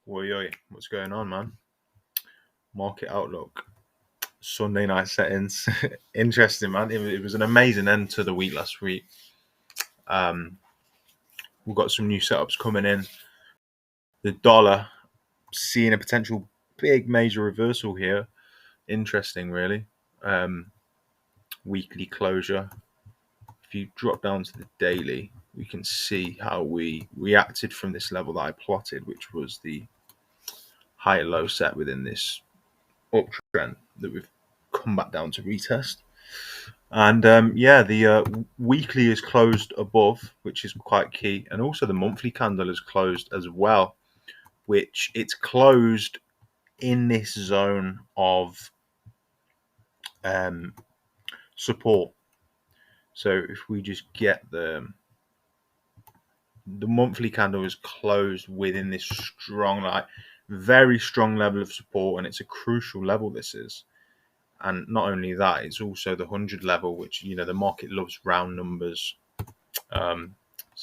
Oi, what's going on, man? Market outlook, Sunday night settings. Interesting, man. It was an amazing end to the week last week. Um, we've got some new setups coming in. The dollar seeing a potential big major reversal here. Interesting, really. Um, Weekly closure. If you drop down to the daily, we can see how we reacted from this level that I plotted, which was the high low set within this uptrend that we've come back down to retest. And the weekly is closed above, which is quite key, and also the monthly candle is closed as well, which it's closed in this zone of um, support. So if we just get the monthly candle is closed within this strong, like very strong level of support, and it's a crucial level. This is. And not only that, it's also the 100 level, which the market loves round numbers. So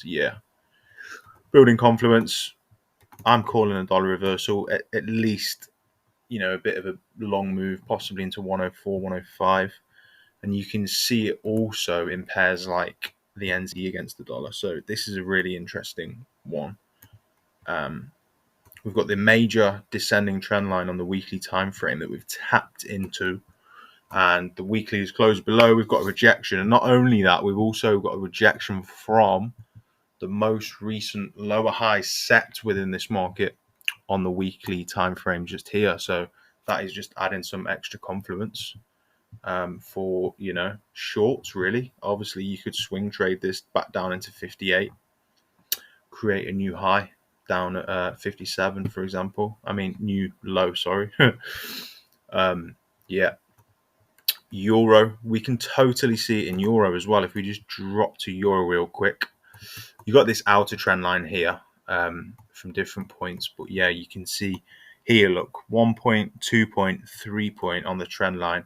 yeah, building confluence. I'm calling a dollar reversal at least. A bit of a long move, possibly into 104, 105, and you can see it also in pairs like the NZ against the dollar. So this is a really interesting one. We've got the major descending trend line on the weekly time frame that we've tapped into, and the weekly is closed below. We've got a rejection, and not only that, we've also got a rejection from the most recent lower high set within this market on the weekly time frame just here. So that is just adding some extra confluence for shorts. Really, obviously, you could swing trade this back down into 58, create a new high down at 57, for example. I mean, new low. Sorry. Yeah. Euro, we can totally see it in euro as well. If we just drop to euro real quick, you got this outer trend line here from different points, but yeah, you can see here, look, 1 point, 2 point, 3 point on the trend line.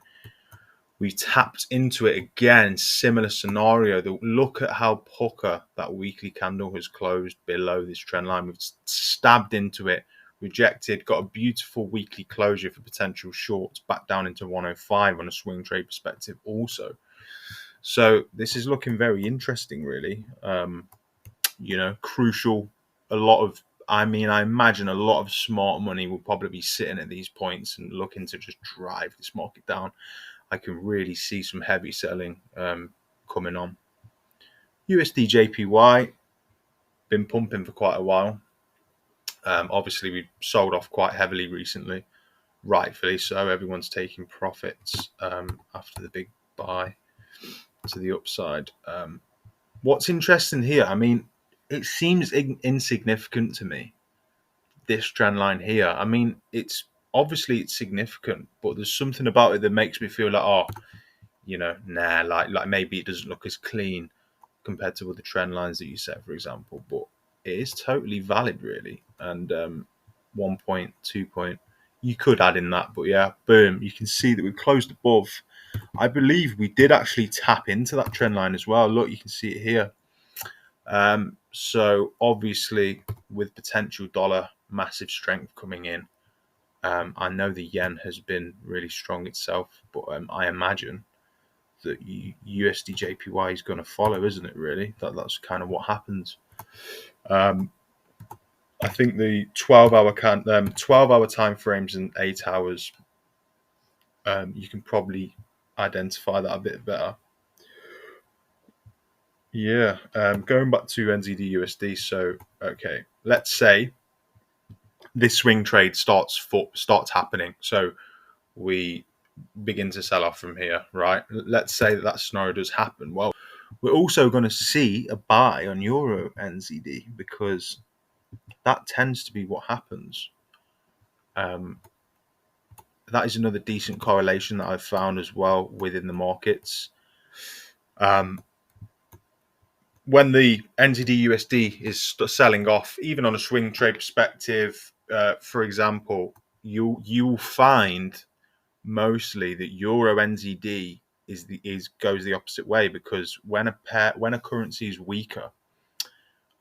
We tapped into it again, similar scenario. Look at how pucker that weekly candle has closed below this trend line. We've stabbed into it, rejected, got a beautiful weekly closure for potential shorts back down into 105 on a swing trade perspective also. So this is looking very interesting, really. Crucial. I imagine a lot of smart money will probably be sitting at these points and looking to just drive this market down. I can really see some heavy selling coming on. USD JPY, been pumping for quite a while. Obviously, we sold off quite heavily recently, rightfully so. Everyone's taking profits after the big buy to the upside. What's interesting here, it seems insignificant to me, this trend line here. It's obviously it's significant, but there's something about it that makes me feel like, like maybe it doesn't look as clean compared to other trend lines that you set, for example. But it is totally valid, really. And 1 point, 2 point, you could add in that, but yeah, boom, you can see that we've closed above. I believe we did actually tap into that trend line as well. Look, you can see it here. So obviously, with potential dollar massive strength coming in, I know the yen has been really strong itself, but I imagine that USD JPY is going to follow, isn't it? Really, that's kind of what happens. I think the 12-hour time frames and 8 hours, you can probably identify that a bit better. Yeah, going back to NZD USD. So, okay, let's say this swing trade starts happening. So we begin to sell off from here, right? Let's say that scenario does happen. Well, we're also going to see a buy on Euro NZD because that tends to be what happens. That is another decent correlation that I've found as well within the markets. When the NZD USD is selling off, even on a swing trade perspective, for example, you'll find mostly that Euro NZD goes the opposite way, because when a currency is weaker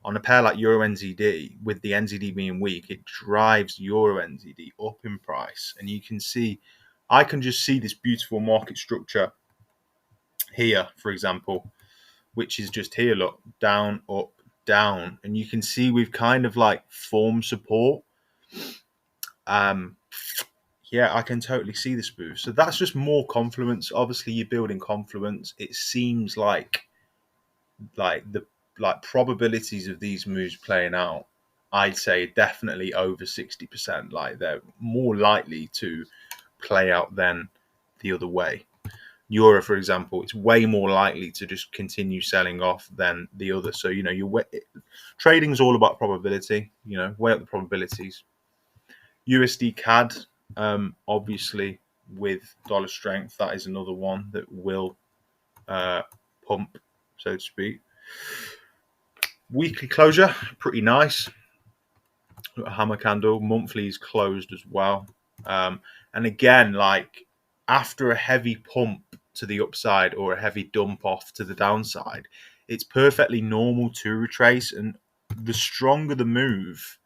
on a pair like Euro NZD, with the NZD being weak, it drives Euro NZD up in price. And you can see, I can just see this beautiful market structure here, for example, which is just here, look, down, up, down. And you can see we've kind of like formed support. Yeah, I can totally see this move. So that's just more confluence. Obviously, you're building confluence. It seems the probabilities of these moves playing out, I'd say definitely over 60%. Like they're more likely to play out than the other way. Euro, for example, it's way more likely to just continue selling off than the other. So trading's all about probability. Weigh up the probabilities. USD CAD, obviously with dollar strength, that is another one that will pump, so to speak. Weekly closure, pretty nice. A hammer candle. Monthly is closed as well. And again, like after a heavy pump to the upside or a heavy dump off to the downside, it's perfectly normal to retrace. And the stronger the move,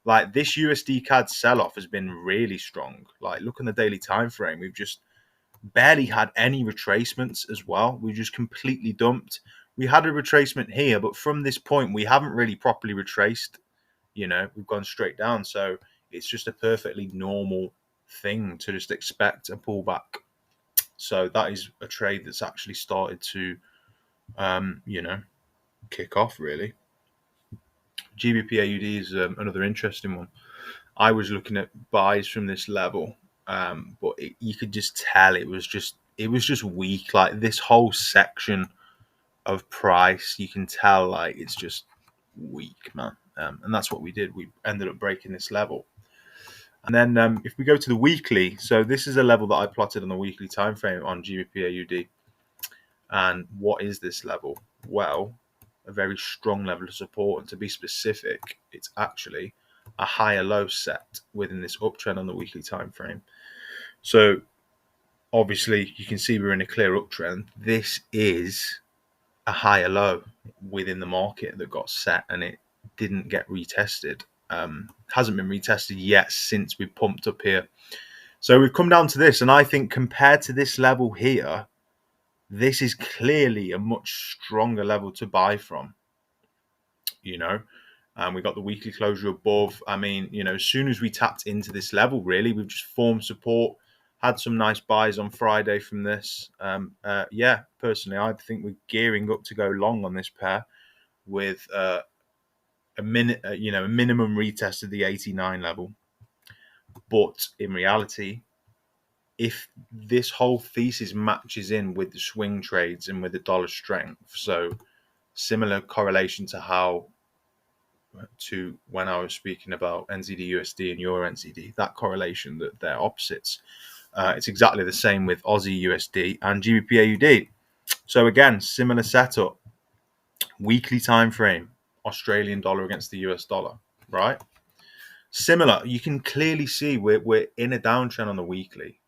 like this USD CAD sell-off has been really strong. Like look on the daily time frame, we've just barely had any retracements as well. We just completely dumped. We had a retracement here, but from this point, we haven't really properly retraced. We've gone straight down. So it's just a perfectly normal thing to just expect a pullback. So that is a trade that's actually started to, kick off really. GBP AUD is another interesting one. I was looking at buys from this level, but you could just tell it was just weak. Like this whole section of price, you can tell like it's just weak, man. And that's what we did. We ended up breaking this level. And then if we go to the weekly, so this is a level that I plotted on the weekly time frame on GBP AUD. And what is this level? Well, a very strong level of support. And to be specific, it's actually a higher low set within this uptrend on the weekly time frame. So obviously you can see we're in a clear uptrend. This is a higher low within the market that got set and it didn't get retested. Hasn't been retested yet since we pumped up here. So we've come down to this, and I think compared to this level here, this is clearly a much stronger level to buy from. We got the weekly closure above. I mean, as soon as we tapped into this level, really, we've just formed support, had some nice buys on Friday from this. Personally, I think we're gearing up to go long on this pair with a minimum retest of the 89 level. But in reality, if this whole thesis matches in with the swing trades and with the dollar strength, so similar correlation to when I was speaking about NZD USD and Euro NZD, that correlation that they're opposites. It's exactly the same with Aussie USD and GBP AUD. So again, similar setup. Weekly time frame, Australian dollar against the US dollar, right? Similar. You can clearly see we're in a downtrend on the weekly.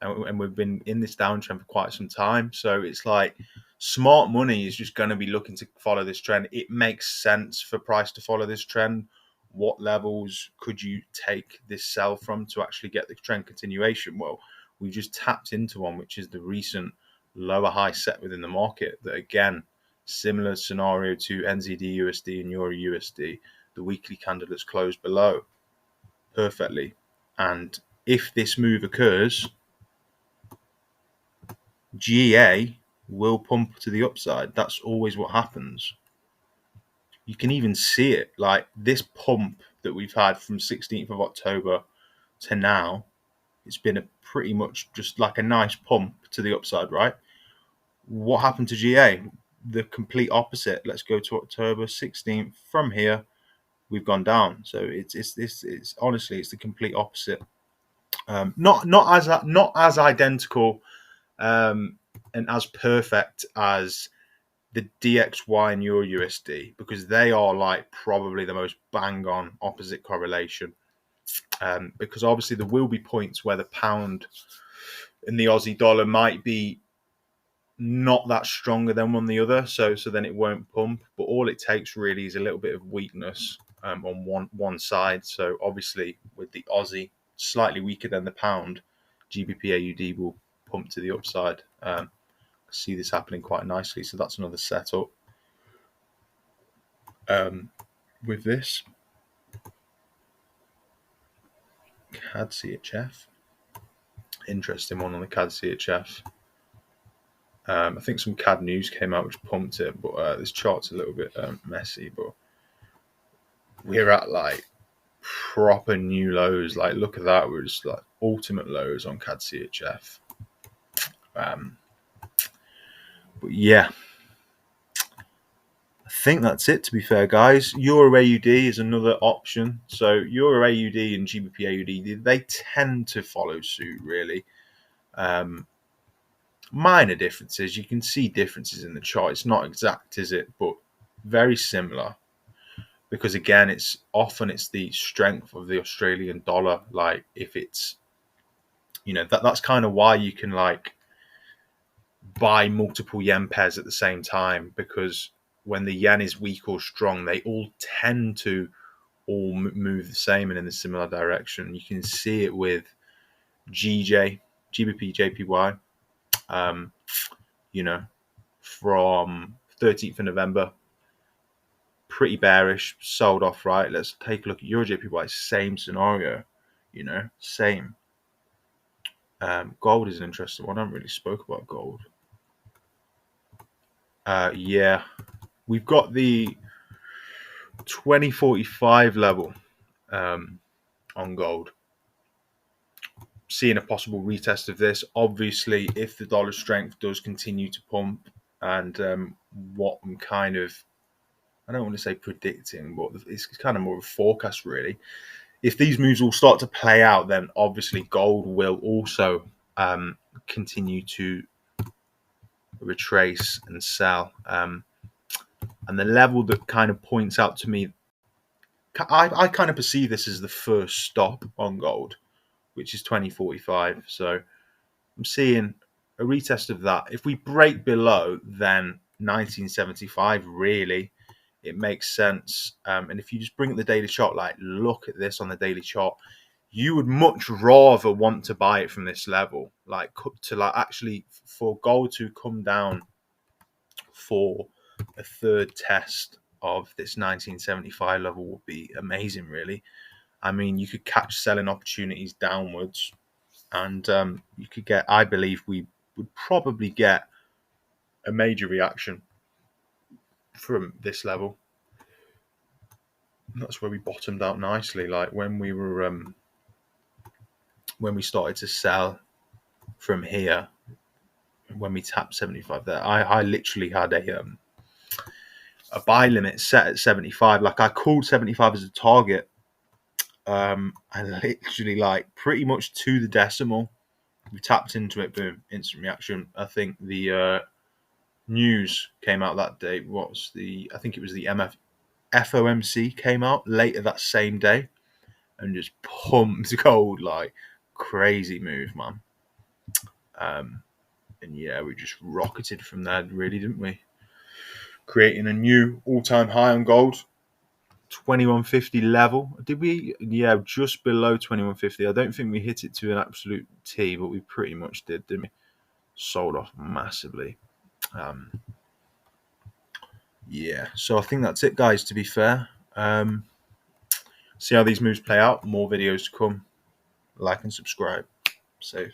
And we've been in this downtrend for quite some time. So it's like smart money is just going to be looking to follow this trend. It makes sense for price to follow this trend. What levels could you take this sell from to actually get the trend continuation? Well, we just tapped into one, which is the recent lower high set within the market. That again, similar scenario to NZD USD and Euro USD. The weekly candle that's closed below perfectly. And if this move occurs, GA will pump to the upside. That's always what happens. You can even see it, like this pump that we've had from 16th of October to now. It's been a pretty much just like a nice pump to the upside, right? What happened to GA? The complete opposite. Let's go to October 16th. From here, we've gone down. So it's honestly, it's the complete opposite. Not as identical and as perfect as the DXY and Euro USD, because they are like probably the most bang on opposite correlation. Because obviously there will be points where the pound and the Aussie dollar might be not that stronger than one the other, so then it won't pump. But all it takes really is a little bit of weakness on one side. So obviously with the Aussie slightly weaker than the pound, GBP AUD will pump to the upside. See this happening quite nicely. So that's another setup with this CAD CHF. Interesting one on the CAD CHF. I think some CAD news came out which pumped it, but this chart's a little bit messy. But we're at like proper new lows. Like, look at that. We're just like ultimate lows on CAD CHF. But yeah, I think that's it, to be fair, guys. Euro AUD is another option. So Euro AUD and GBP AUD, they tend to follow suit, really. Minor differences. You can see differences in the chart. It's not exact, is it? But very similar. Because again, it's the strength of the Australian dollar. Like, if it's, that's kind of why you can like buy multiple yen pairs at the same time, because when the yen is weak or strong, they all tend to all move the same and in a similar direction. You can see it with GBP, JPY, from 13th of November, pretty bearish, sold off, right? Let's take a look at Euro JPY, same scenario, same. Gold is an interesting one. I haven't really spoke about gold. Yeah, we've got the 2045 level on gold. Seeing a possible retest of this. Obviously, if the dollar strength does continue to pump, and what I'm kind of, I don't want to say predicting, but it's kind of more of a forecast, really. If these moves all start to play out, then obviously gold will also continue to retrace and sell. And the level that kind of points out to me, I kind of perceive this as the first stop on gold, which is 2045. So I'm seeing a retest of that. If we break below, then 1975, really, it makes sense. And if you just bring up the daily chart, like look at this on the daily chart, you would much rather want to buy it from this level, like to like actually for gold to come down for a third test of this 1975 level would be amazing, really. I mean, you could catch selling opportunities downwards, and you could get, I believe we would probably get a major reaction from this level. And that's where we bottomed out nicely. Like when we were, when we started to sell from here, when we tapped 75 there, I literally had a buy limit set at 75. Like I called 75 as a target. I literally like pretty much to the decimal. We tapped into it, boom, instant reaction. I think the news came out that day. I think it was the FOMC came out later that same day and just pumped gold like crazy move, man. And yeah, we just rocketed from there, really, didn't we? Creating a new all-time high on gold. 2150 level. Did we? Yeah, just below 2150. I don't think we hit it to an absolute T, but we pretty much did, didn't we? Sold off massively. Yeah, so I think that's it, guys, to be fair. See how these moves play out. More videos to come. Like and subscribe. Safe.